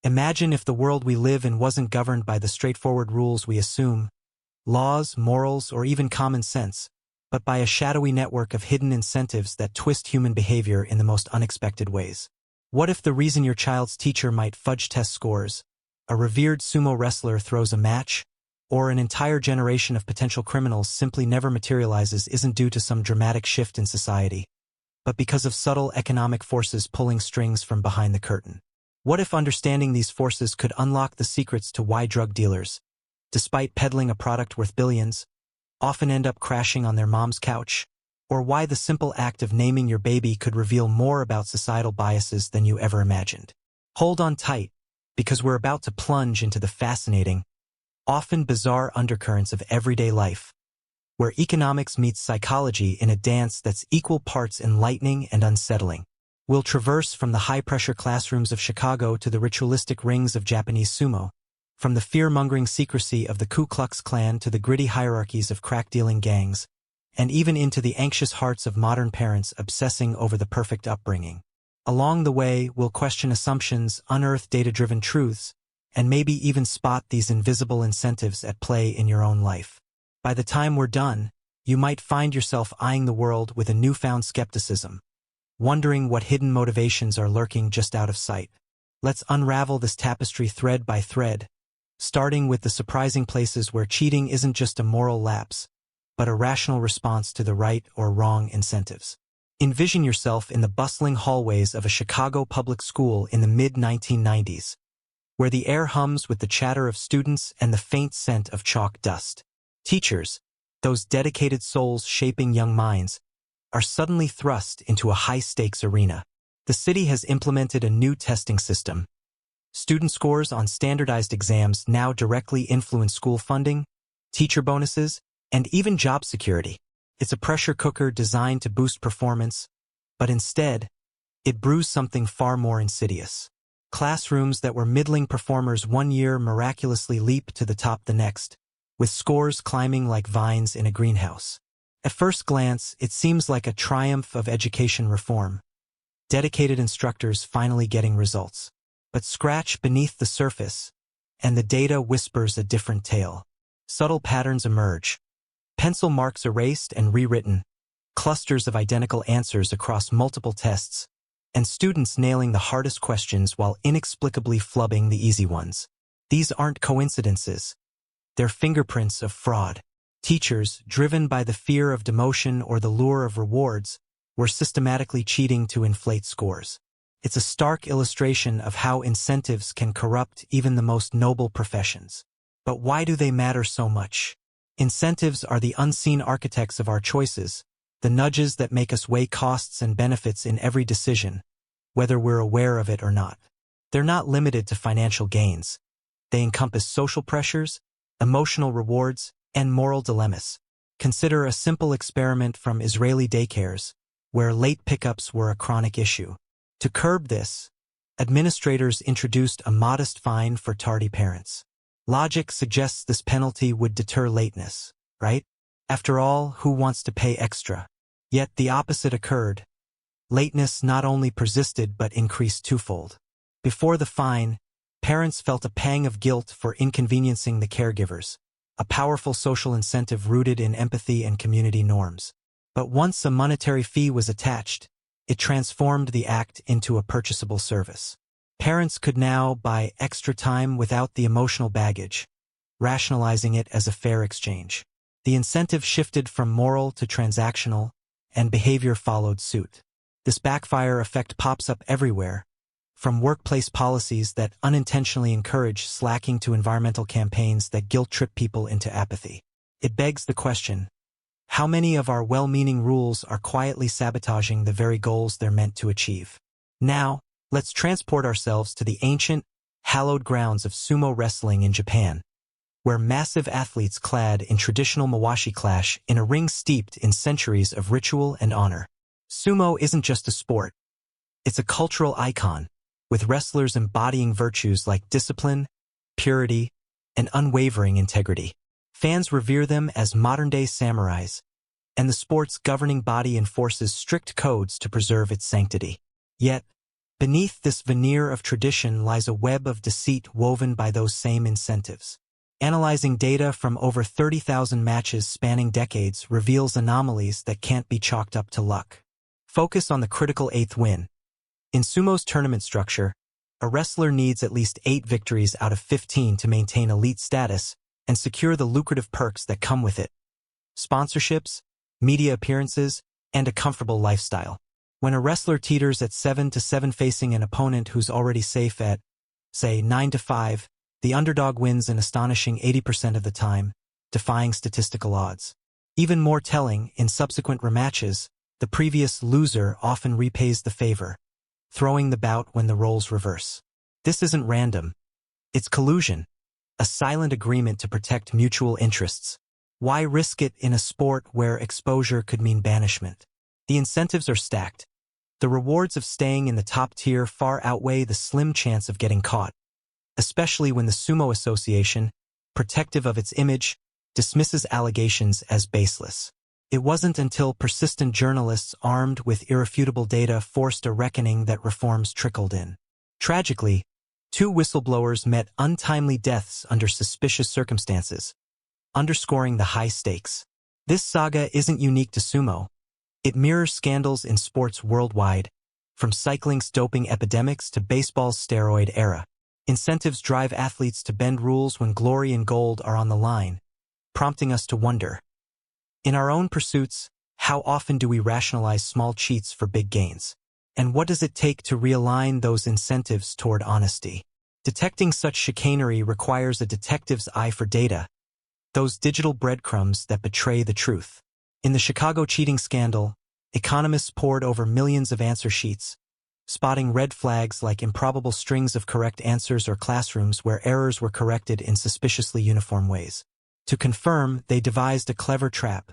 Imagine if the world we live in wasn't governed by the straightforward rules we assume, laws, morals, or even common sense, but by a shadowy network of hidden incentives that twist human behavior in the most unexpected ways. What if the reason your child's teacher might fudge test scores, a revered sumo wrestler throws a match, or an entire generation of potential criminals simply never materializes isn't due to some dramatic shift in society, but because of subtle economic forces pulling strings from behind the curtain? What if understanding these forces could unlock the secrets to why drug dealers, despite peddling a product worth billions, often end up crashing on their mom's couch? Or why the simple act of naming your baby could reveal more about societal biases than you ever imagined? Hold on tight, because we're about to plunge into the fascinating, often bizarre undercurrents of everyday life, where economics meets psychology in a dance that's equal parts enlightening and unsettling. We'll traverse from the high-pressure classrooms of Chicago to the ritualistic rings of Japanese sumo, from the fear-mongering secrecy of the Ku Klux Klan to the gritty hierarchies of crack-dealing gangs, and even into the anxious hearts of modern parents obsessing over the perfect upbringing. Along the way, we'll question assumptions, unearth data-driven truths, and maybe even spot these invisible incentives at play in your own life. By the time we're done, you might find yourself eyeing the world with a newfound skepticism, wondering what hidden motivations are lurking just out of sight. Let's unravel this tapestry thread by thread, starting with the surprising places where cheating isn't just a moral lapse, but a rational response to the right or wrong incentives. Envision yourself in the bustling hallways of a Chicago public school in the mid-1990s, where the air hums with the chatter of students and the faint scent of chalk dust. Teachers, those dedicated souls shaping young minds, are suddenly thrust into a high-stakes arena. The city has implemented a new testing system. Student scores on standardized exams now directly influence school funding, teacher bonuses, and even job security. It's a pressure cooker designed to boost performance, but instead, it brews something far more insidious. Classrooms that were middling performers one year miraculously leap to the top the next, with scores climbing like vines in a greenhouse. At first glance, it seems like a triumph of education reform, dedicated instructors finally getting results. But scratch beneath the surface, and the data whispers a different tale. Subtle patterns emerge. Pencil marks erased and rewritten, clusters of identical answers across multiple tests, and students nailing the hardest questions while inexplicably flubbing the easy ones. These aren't coincidences. They're fingerprints of fraud. Teachers, driven by the fear of demotion or the lure of rewards, were systematically cheating to inflate scores. It's a stark illustration of how incentives can corrupt even the most noble professions. But why do they matter so much? Incentives are the unseen architects of our choices, the nudges that make us weigh costs and benefits in every decision, whether we're aware of it or not. They're not limited to financial gains. They encompass social pressures, emotional rewards, and moral dilemmas. Consider a simple experiment from Israeli daycares, where late pickups were a chronic issue. To curb this, administrators introduced a modest fine for tardy parents. Logic suggests this penalty would deter lateness, right? After all, who wants to pay extra? Yet the opposite occurred. Lateness not only persisted but increased twofold. Before the fine, parents felt a pang of guilt for inconveniencing the caregivers, a powerful social incentive rooted in empathy and community norms. But once a monetary fee was attached, it transformed the act into a purchasable service. Parents could now buy extra time without the emotional baggage, rationalizing it as a fair exchange. The incentive shifted from moral to transactional, and behavior followed suit. This backfire effect pops up everywhere, from workplace policies that unintentionally encourage slacking to environmental campaigns that guilt-trip people into apathy. It begs the question, how many of our well-meaning rules are quietly sabotaging the very goals they're meant to achieve? Now, let's transport ourselves to the ancient, hallowed grounds of sumo wrestling in Japan, where massive athletes clad in traditional mawashi clash in a ring steeped in centuries of ritual and honor. Sumo isn't just a sport. It's a cultural icon, with wrestlers embodying virtues like discipline, purity, and unwavering integrity. Fans revere them as modern-day samurais, and the sport's governing body enforces strict codes to preserve its sanctity. Yet, Beneath this veneer of tradition lies a web of deceit woven by those same incentives. Analyzing data from over 30,000 matches spanning decades reveals anomalies that can't be chalked up to luck. Focus on the critical 8th win. In sumo's tournament structure, a wrestler needs at least 8 victories out of 15 to maintain elite status and secure the lucrative perks that come with it. Sponsorships, media appearances, and a comfortable lifestyle. When a wrestler teeters at 7-7 facing an opponent who's already safe at, say, 9-5, the underdog wins an astonishing 80% of the time, defying statistical odds. Even more telling, in subsequent rematches, the previous loser often repays the favor, throwing the bout when the roles reverse. This isn't random. It's collusion, a silent agreement to protect mutual interests. Why risk it in a sport where exposure could mean banishment? The incentives are stacked. The rewards of staying in the top tier far outweigh the slim chance of getting caught, especially when the Sumo Association, protective of its image, dismisses allegations as baseless. It wasn't until persistent journalists armed with irrefutable data forced a reckoning that reforms trickled in. Tragically, 2 whistleblowers met untimely deaths under suspicious circumstances, underscoring the high stakes. This saga isn't unique to sumo. It mirrors scandals in sports worldwide, from cycling's doping epidemics to baseball's steroid era. Incentives drive athletes to bend rules when glory and gold are on the line, prompting us to wonder. In our own pursuits, how often do we rationalize small cheats for big gains? And what does it take to realign those incentives toward honesty? Detecting such chicanery requires a detective's eye for data, those digital breadcrumbs that betray the truth. In the Chicago cheating scandal, economists pored over millions of answer sheets, spotting red flags like improbable strings of correct answers or classrooms where errors were corrected in suspiciously uniform ways. To confirm, they devised a clever trap,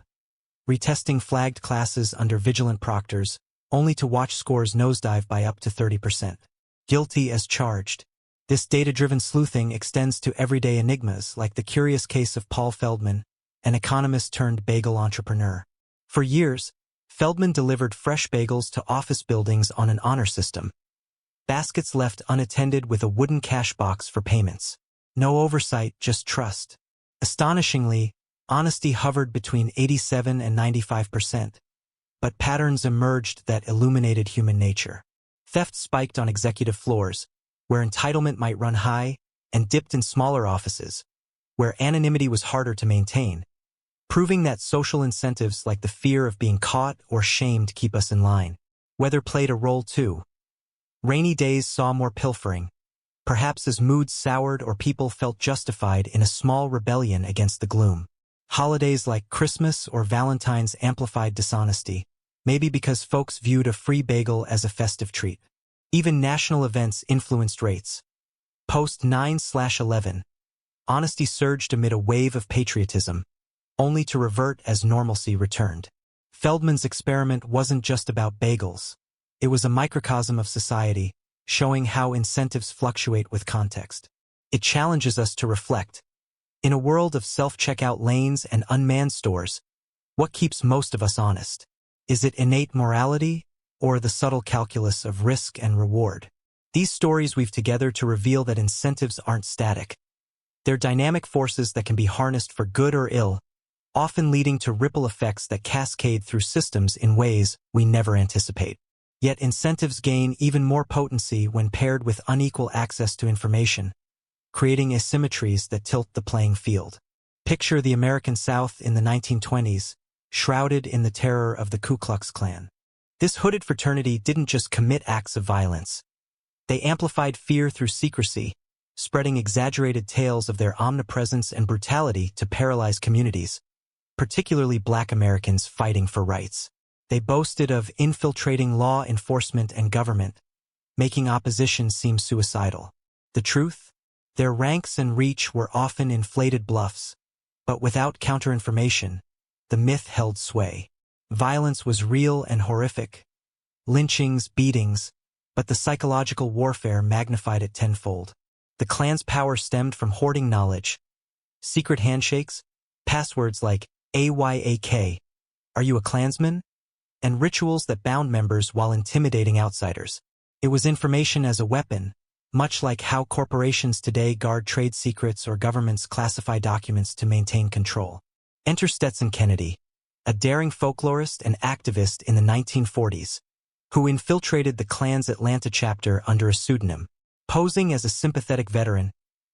retesting flagged classes under vigilant proctors, only to watch scores nosedive by up to 30%. Guilty as charged. This data-driven sleuthing extends to everyday enigmas like the curious case of Paul Feldman, an economist-turned-bagel entrepreneur. For years, Feldman delivered fresh bagels to office buildings on an honor system. Baskets left unattended with a wooden cash box for payments. No oversight, just trust. Astonishingly, honesty hovered between 87 and 95%. But patterns emerged that illuminated human nature. Theft spiked on executive floors, where entitlement might run high, and dipped in smaller offices, where anonymity was harder to maintain, proving that social incentives like the fear of being caught or shamed keep us in line. Weather played a role too. Rainy days saw more pilfering, perhaps as moods soured or people felt justified in a small rebellion against the gloom. Holidays like Christmas or Valentine's amplified dishonesty, maybe because folks viewed a free bagel as a festive treat. Even national events influenced rates. Post 9/11, honesty surged amid a wave of patriotism, only to revert as normalcy returned. Feldman's experiment wasn't just about bagels. It was a microcosm of society, showing how incentives fluctuate with context. It challenges us to reflect. In a world of self-checkout lanes and unmanned stores, what keeps most of us honest? Is it innate morality, or the subtle calculus of risk and reward? These stories weave together to reveal that incentives aren't static. They're dynamic forces that can be harnessed for good or ill, often leading to ripple effects that cascade through systems in ways we never anticipate. Yet incentives gain even more potency when paired with unequal access to information, creating asymmetries that tilt the playing field. Picture the American South in the 1920s, shrouded in the terror of the Ku Klux Klan. This hooded fraternity didn't just commit acts of violence. They amplified fear through secrecy, spreading exaggerated tales of their omnipresence and brutality to paralyze communities, particularly Black Americans fighting for rights. They boasted of infiltrating law enforcement and government, making opposition seem suicidal. The truth? Their ranks and reach were often inflated bluffs, but without counterinformation, the myth held sway. Violence was real and horrific. Lynchings, beatings, but the psychological warfare magnified it tenfold. The Klan's power stemmed from hoarding knowledge, secret handshakes, passwords like AYAK, "Are you a Klansman?" and rituals that bound members while intimidating outsiders. It was information as a weapon, much like how corporations today guard trade secrets or governments classify documents to maintain control. Enter Stetson Kennedy, a daring folklorist and activist in the 1940s, who infiltrated the Klan's Atlanta chapter under a pseudonym. Posing as a sympathetic veteran,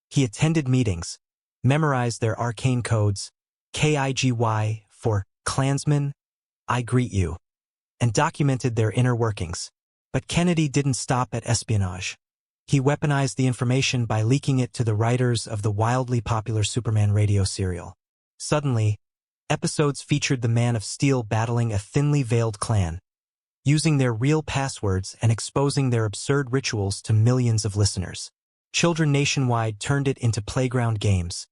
he attended meetings, memorized their arcane codes, KIGY for Klansman, I greet you, and documented their inner workings. But Kennedy didn't stop at espionage. He weaponized the information by leaking it to the writers of the wildly popular Superman radio serial. Suddenly, episodes featured the Man of Steel battling a thinly veiled Klan, using their real passwords and exposing their absurd rituals to millions of listeners. Children nationwide turned it into playground games,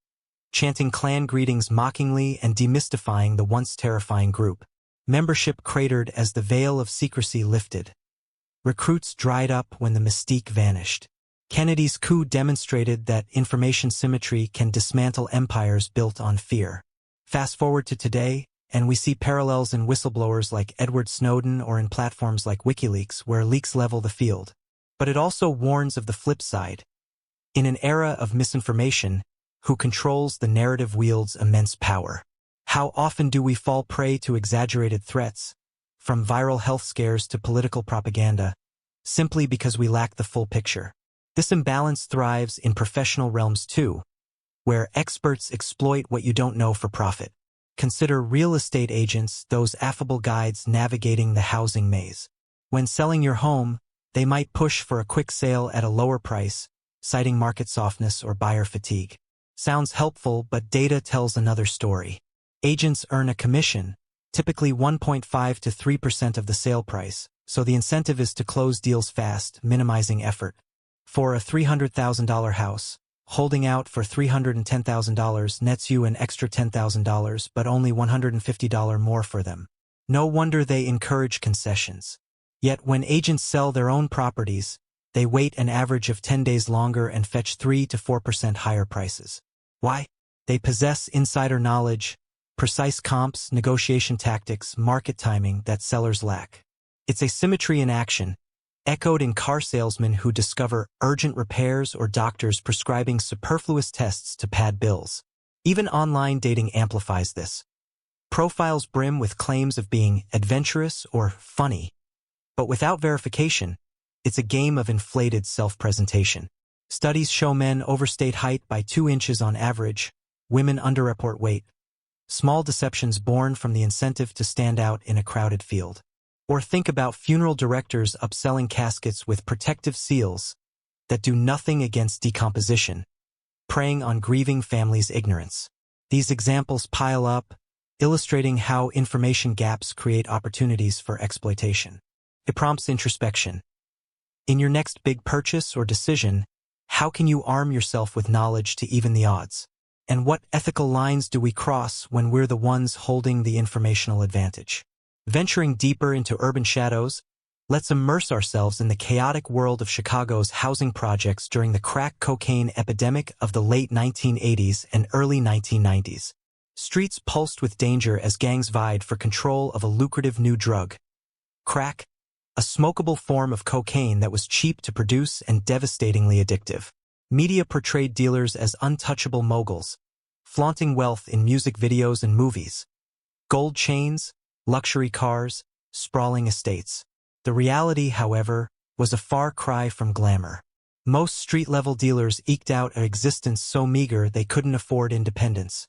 chanting Klan greetings mockingly and demystifying the once terrifying group. Membership cratered as the veil of secrecy lifted. Recruits dried up when the mystique vanished. Kennedy's coup demonstrated that information symmetry can dismantle empires built on fear. Fast forward to today, and we see parallels in whistleblowers like Edward Snowden or in platforms like WikiLeaks where leaks level the field. But it also warns of the flip side. In an era of misinformation, who controls the narrative wields immense power. How often do we fall prey to exaggerated threats, from viral health scares to political propaganda, simply because we lack the full picture? This imbalance thrives in professional realms too, where experts exploit what you don't know for profit. Consider real estate agents, those affable guides navigating the housing maze. When selling your home, they might push for a quick sale at a lower price, citing market softness or buyer fatigue. Sounds helpful, but data tells another story. Agents earn a commission, typically 1.5 to 3% of the sale price, so the incentive is to close deals fast, minimizing effort. For a $300,000 house, holding out for $310,000 nets you an extra $10,000 but only $150 more for them. No wonder they encourage concessions. Yet when agents sell their own properties, they wait an average of 10 days longer and fetch 3 to 4% higher prices. Why? They possess insider knowledge, precise comps, negotiation tactics, market timing that sellers lack. It's asymmetry in action, echoed in car salesmen who discover urgent repairs or doctors prescribing superfluous tests to pad bills. Even online dating amplifies this. Profiles brim with claims of being adventurous or funny. But without verification, it's a game of inflated self-presentation. Studies show men overstate height by 2 inches on average, women underreport weight. Small deceptions born from the incentive to stand out in a crowded field. Or think about funeral directors upselling caskets with protective seals that do nothing against decomposition, preying on grieving families' ignorance. These examples pile up, illustrating how information gaps create opportunities for exploitation. It prompts introspection. In your next big purchase or decision, how can you arm yourself with knowledge to even the odds? And what ethical lines do we cross when we're the ones holding the informational advantage? Venturing deeper into urban shadows, let's immerse ourselves in the chaotic world of Chicago's housing projects during the crack cocaine epidemic of the late 1980s and early 1990s. Streets pulsed with danger as gangs vied for control of a lucrative new drug. Crack, a smokable form of cocaine that was cheap to produce and devastatingly addictive. Media portrayed dealers as untouchable moguls, flaunting wealth in music videos and movies. Gold chains, luxury cars, sprawling estates. The reality, however, was a far cry from glamour. Most street-level dealers eked out an existence so meager they couldn't afford independence,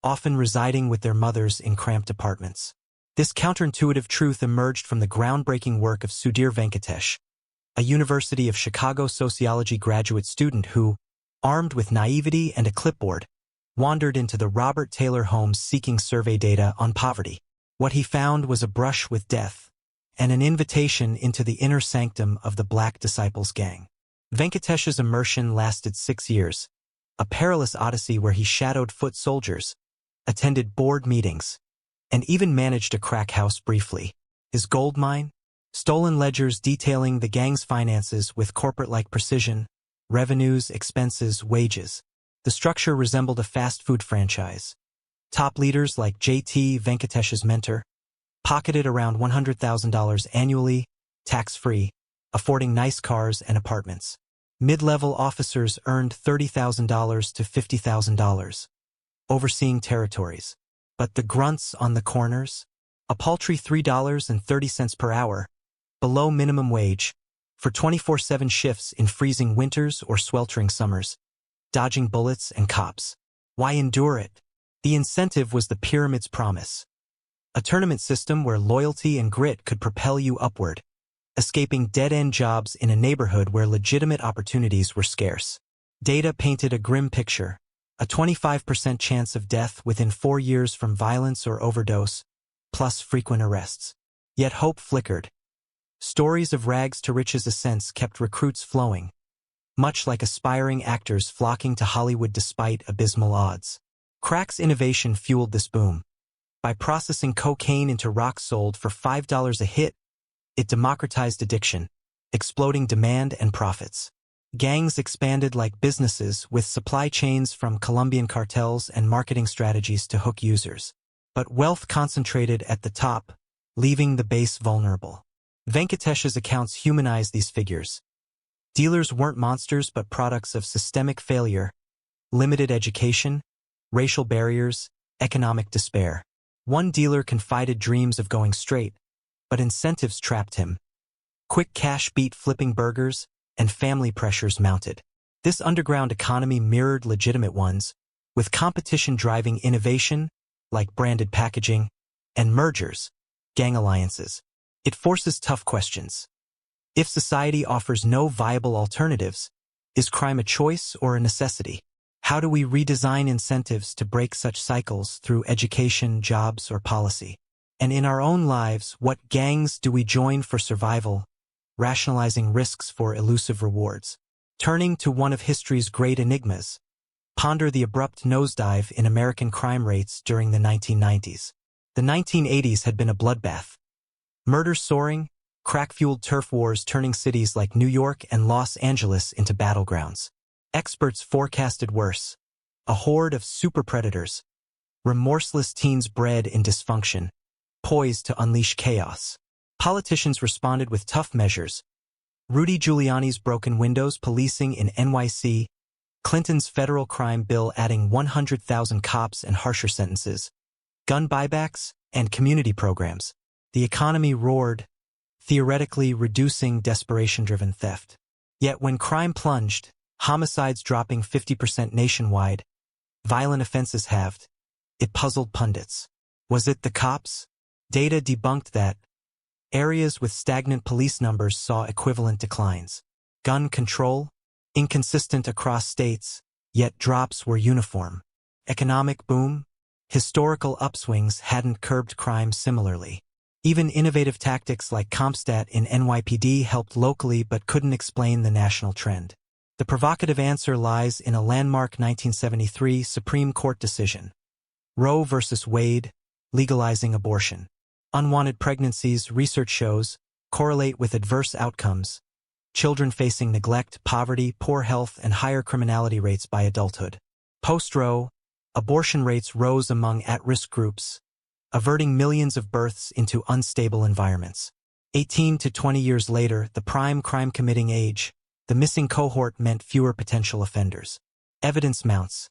often residing with their mothers in cramped apartments. This counterintuitive truth emerged from the groundbreaking work of Sudhir Venkatesh, a University of Chicago sociology graduate student who, armed with naivety and a clipboard, wandered into the Robert Taylor homes seeking survey data on poverty. What he found was a brush with death and an invitation into the inner sanctum of the Black Disciples gang. Venkatesh's immersion lasted 6 years, a perilous odyssey where he shadowed foot soldiers, attended board meetings, and even managed a crack house briefly. His gold mine? Stolen ledgers detailing the gang's finances with corporate-like precision, revenues, expenses, wages. The structure resembled a fast food franchise. Top leaders like J.T. Venkatesh's mentor pocketed around $100,000 annually, tax-free, affording nice cars and apartments. Mid-level officers earned $30,000 to $50,000, overseeing territories. But the grunts on the corners? A paltry $3.30 per hour, below minimum wage, for 24/7 shifts in freezing winters or sweltering summers, dodging bullets and cops. Why endure it? The incentive was the pyramid's promise. A tournament system where loyalty and grit could propel you upward, escaping dead-end jobs in a neighborhood where legitimate opportunities were scarce. Data painted a grim picture: a 25% chance of death within 4 years from violence or overdose, plus frequent arrests. Yet hope flickered. Stories of rags to riches ascents kept recruits flowing, much like aspiring actors flocking to Hollywood despite abysmal odds. Crack's innovation fueled this boom. By processing cocaine into rock sold for $5 a hit, it democratized addiction, exploding demand and profits. Gangs expanded like businesses, with supply chains from Colombian cartels and marketing strategies to hook users. But wealth concentrated at the top, leaving the base vulnerable. Venkatesh's accounts humanize these figures. Dealers weren't monsters but products of systemic failure, limited education, racial barriers, economic despair. One dealer confided dreams of going straight, but incentives trapped him. Quick cash beat flipping burgers, and family pressures mounted. This underground economy mirrored legitimate ones, with competition driving innovation, like branded packaging, and mergers, gang alliances. It forces tough questions. If society offers no viable alternatives, is crime a choice or a necessity? How do we redesign incentives to break such cycles through education, jobs, or policy? And in our own lives, what gangs do we join for survival, rationalizing risks for elusive rewards? Turning to one of history's great enigmas, ponder the abrupt nosedive in American crime rates during the 1990s. The 1980s had been a bloodbath. Murder soaring, crack-fueled turf wars turning cities like New York and Los Angeles into battlegrounds. Experts forecasted worse: a horde of super predators, remorseless teens bred in dysfunction, poised to unleash chaos. Politicians responded with tough measures: Rudy Giuliani's broken windows policing in NYC, Clinton's federal crime bill adding 100,000 cops and harsher sentences, gun buybacks, and community programs. The economy roared, theoretically reducing desperation-driven theft. Yet when crime plunged, homicides dropping 50% nationwide, violent offenses halved, it puzzled pundits. Was it the cops? Data debunked that. Areas with stagnant police numbers saw equivalent declines. Gun control? Inconsistent across states, yet drops were uniform. Economic boom? Historical upswings hadn't curbed crime similarly. Even innovative tactics like CompStat in NYPD helped locally but couldn't explain the national trend. The provocative answer lies in a landmark 1973 Supreme Court decision. Roe v. Wade, legalizing abortion. Unwanted pregnancies, research shows, correlate with adverse outcomes: children facing neglect, poverty, poor health, and higher criminality rates by adulthood. Post-Roe, abortion rates rose among at-risk groups, averting millions of births into unstable environments. 18 to 20 years later, the prime crime-committing age, the missing cohort meant fewer potential offenders. Evidence mounts.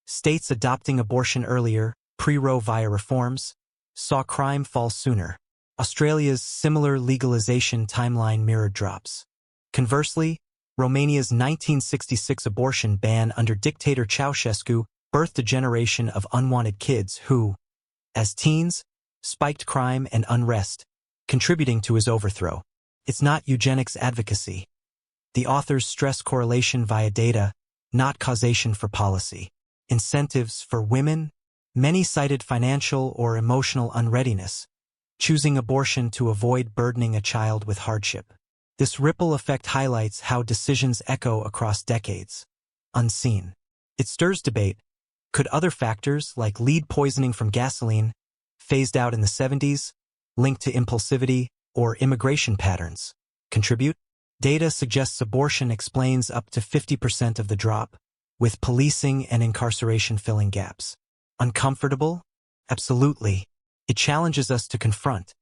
States adopting abortion earlier, pre-Roe via reforms, saw crime fall sooner. Australia's similar legalization timeline mirrored drops. Conversely, Romania's 1966 abortion ban under dictator Ceausescu birthed a generation of unwanted kids who, as teens, spiked crime and unrest, contributing to his overthrow. It's not eugenics advocacy. The authors stress correlation via data, not causation for policy. Incentives for women? Many cited financial or emotional unreadiness, choosing abortion to avoid burdening a child with hardship. This ripple effect highlights how decisions echo across decades, unseen. It stirs debate. Could other factors, like lead poisoning from gasoline, phased out in the 70s, linked to impulsivity, or immigration patterns, contribute? Data suggests abortion explains up to 50% of the drop, with policing and incarceration filling gaps. Uncomfortable? Absolutely. It challenges us to confront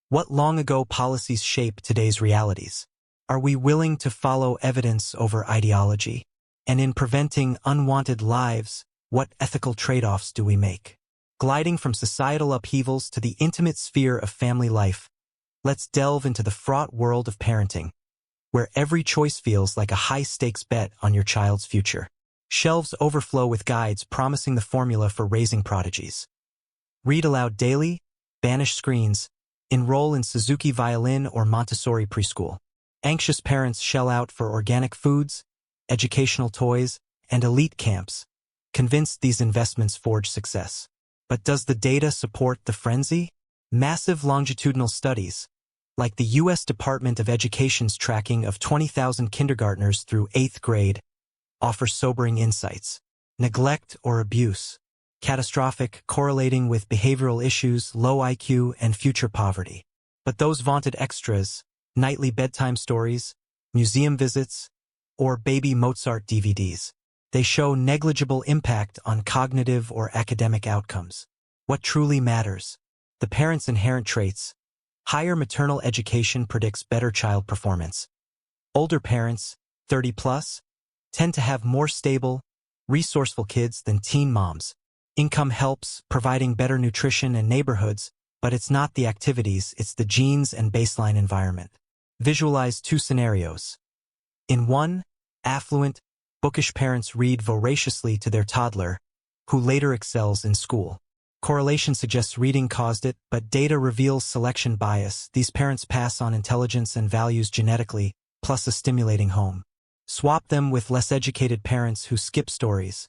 what long ago policies shape today's realities. Are we willing to follow evidence over ideology? And in preventing unwanted lives, what ethical trade-offs do we make? Gliding from societal upheavals to the intimate sphere of family life, let's delve into the fraught world of parenting, where every choice feels like a high-stakes bet on your child's future. Shelves overflow with guides promising the formula for raising prodigies. Read aloud daily, banish screens, enroll in Suzuki violin or Montessori preschool. Anxious parents shell out for organic foods, educational toys, and elite camps, convinced these investments forge success. But does the data support the frenzy? Massive longitudinal studies, like the U.S. Department of Education's tracking of 20,000 kindergartners through 8th grade, offer sobering insights. Neglect or abuse, catastrophic, correlating with behavioral issues, low IQ, and future poverty. But those vaunted extras, nightly bedtime stories, museum visits, or baby Mozart DVDs, they show negligible impact on cognitive or academic outcomes. What truly matters? The parent's inherent traits. Higher maternal education predicts better child performance. Older parents, 30 plus, tend to have more stable, resourceful kids than teen moms. Income helps, providing better nutrition and neighborhoods, but it's not the activities, it's the genes and baseline environment. Visualize two scenarios. In one, affluent, bookish parents read voraciously to their toddler, who later excels in school. Correlation suggests reading caused it, but data reveals selection bias. These parents pass on intelligence and values genetically, plus a stimulating home. Swap them with less educated parents who skip stories.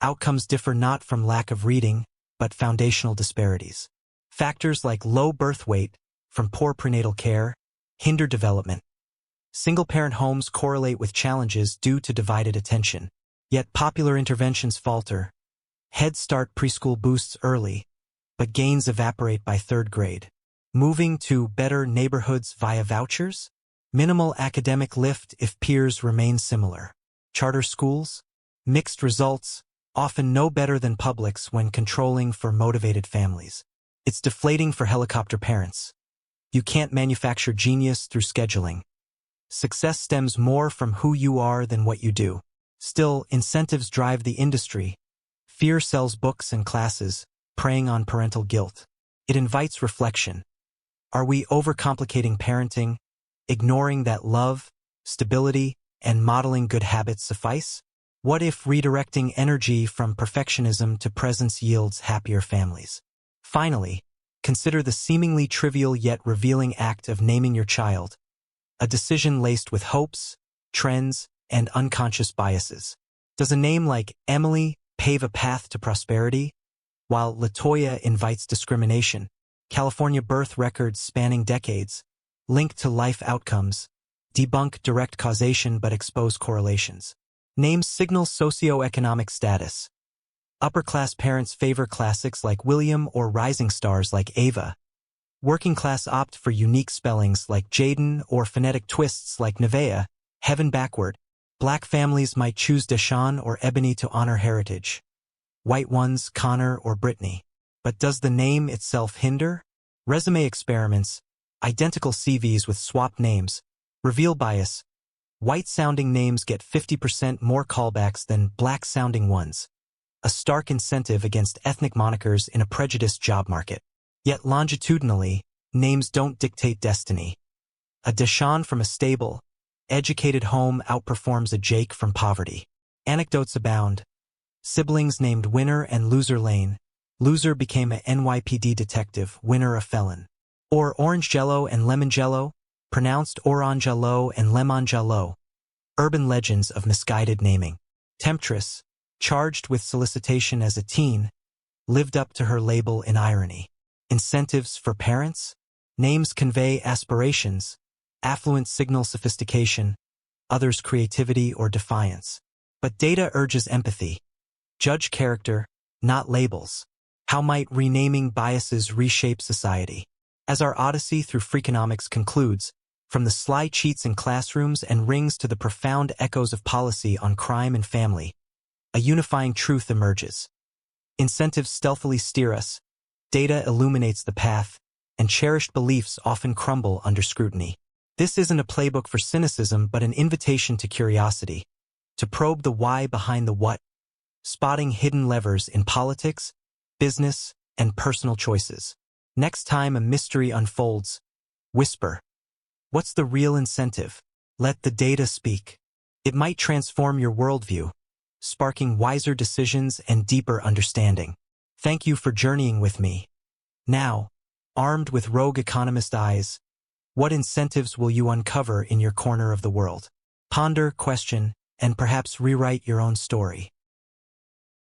Outcomes differ not from lack of reading, but foundational disparities. Factors like low birth weight, from poor prenatal care, hinder development. Single-parent homes correlate with challenges due to divided attention. Yet popular interventions falter. Head Start preschool boosts early, but gains evaporate by 3rd grade. Moving to better neighborhoods via vouchers? Minimal academic lift if peers remain similar. Charter schools? Mixed results, often no better than publics when controlling for motivated families. It's deflating for helicopter parents. You can't manufacture genius through scheduling. Success stems more from who you are than what you do. Still, incentives drive the industry. Fear sells books and classes, preying on parental guilt. It invites reflection. Are we overcomplicating parenting, ignoring that love, stability, and modeling good habits suffice? What if redirecting energy from perfectionism to presence yields happier families? Finally, consider the seemingly trivial yet revealing act of naming your child, a decision laced with hopes, trends, and unconscious biases. Does a name like Emily pave a path to prosperity? While Latoya invites discrimination, California birth records spanning decades, link to life outcomes, debunk direct causation but expose correlations. Names signal socioeconomic status. Upper-class parents favor classics like William or rising stars like Ava. Working class opt for unique spellings like Jaden or phonetic twists like Nevaeh, heaven backward. Black families might choose Deshaun or Ebony to honor heritage. White ones, Connor or Brittany. But does the name itself hinder? Resume experiments, identical CVs with swapped names, reveal bias. White-sounding names get 50% more callbacks than black-sounding ones. A stark incentive against ethnic monikers in a prejudiced job market. Yet longitudinally, names don't dictate destiny. A Deshaun from a stable, educated home outperforms a Jake from poverty. Anecdotes abound. Siblings named Winner and Loser Lane. Loser became a NYPD detective, Winner a felon. Or Orange Jello and Lemon Jello, pronounced Orangello and Lemongello. Urban legends of misguided naming. Temptress, charged with solicitation as a teen, lived up to her label in irony. Incentives for parents? Names convey aspirations. Affluent signal sophistication, others creativity or defiance. But data urges empathy. Judge character, not labels. How might renaming biases reshape society? As our odyssey through Freakonomics concludes, from the sly cheats in classrooms and rings to the profound echoes of policy on crime and family, a unifying truth emerges. Incentives stealthily steer us, data illuminates the path, and cherished beliefs often crumble under scrutiny. This isn't a playbook for cynicism, but an invitation to curiosity, to probe the why behind the what, spotting hidden levers in politics, business, and personal choices. Next time a mystery unfolds, whisper, what's the real incentive? Let the data speak. It might transform your worldview, sparking wiser decisions and deeper understanding. Thank you for journeying with me. Now, armed with rogue economist eyes, what incentives will you uncover in your corner of the world? Ponder, question, and perhaps rewrite your own story.